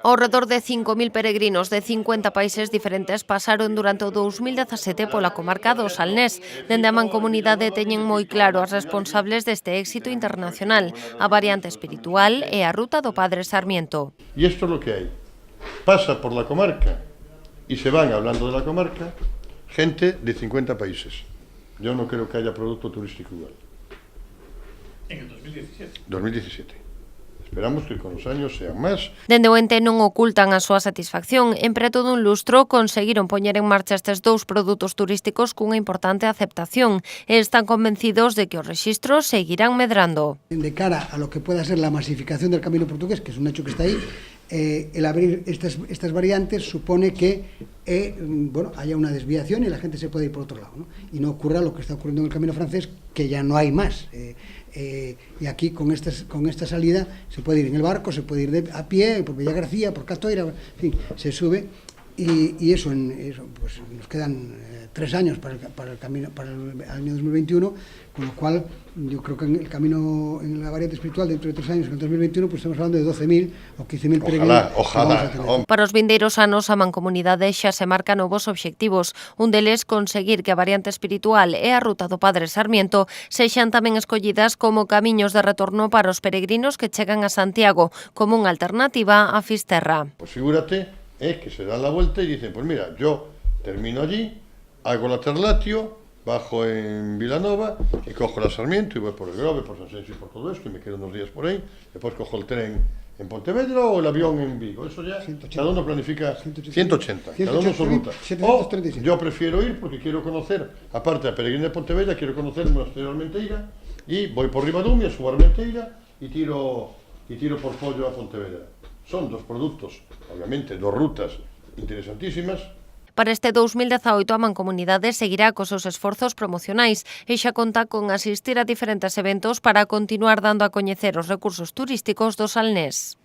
Ao redor de 5.000 peregrinos de 50 países diferentes pasaron durante o 2017 pola comarca do Salnés. Dende a Mancomunidade teñen moi claro as responsables deste éxito internacional, a variante espiritual e a ruta do Padre Sarmiento. Y esto es lo que hay. Pasa por la comarca y se van, hablando de la comarca, gente de 50 países. Yo no creo que haya producto turístico igual. En el 2017. 2017. Esperamos que con os años sean máis. Dende o ente non ocultan a súa satisfacción. En preto dun lustro conseguiron poñer en marcha estes dous produtos turísticos cunha importante aceptación e están convencidos de que os rexistros seguirán medrando. De cara a lo que pueda ser la masificación del camino portugués, que es un hecho que está ahí, el abrir estas variantes supone que haya una desviación y la gente se puede ir por otro lado, ¿no? Y no ocurra lo que está ocurriendo en el camino francés, que ya no hay más. Y aquí con esta salida se puede ir en el barco, se puede ir a pie, por Villagarcía, por Catoira, en fin, se sube y eso pues nos quedan 3 años para el año 2021, con lo cual yo creo que en el camino, en la variante espiritual, dentro de 3 años, en el 2021, pues estamos hablando de 12.000 o 15.000 peregrinos. Ojalá. Para os vindeiros anos, a Mancomunidade xa se marca novos obxectivos. Un deles, conseguir que a variante espiritual e a ruta do Padre Sarmiento sexan tamén escollidas como camiños de retorno para os peregrinos que chegan a Santiago, como unha alternativa a Fisterra. Pues figúrate que se dan la vuelta y dicen, pues mira, yo termino allí, hago la Terlatio, bajo en Vilanova y cojo la Sarmiento y voy por el Grove, por San Senso y por todo esto y me quedo unos días por ahí. Después cojo el tren en Pontevedra o el avión en Vigo. Eso ya 180. Cada uno planifica 180, cada uno su ruta. O yo prefiero ir porque quiero conocer, aparte de la peregrina de Pontevedra, quiero conocer el monasterio de Armenteira y voy por Ribadumia, subo a Armenteira y tiro por Pollo a Pontevedra. Son dos productos, obviamente, dos rutas interesantísimas. Para este 2018 a Mancomunidade seguirá cos seus esforzos promocionais e xa conta con asistir a diferentes eventos para continuar dando a coñecer os recursos turísticos do Salnés.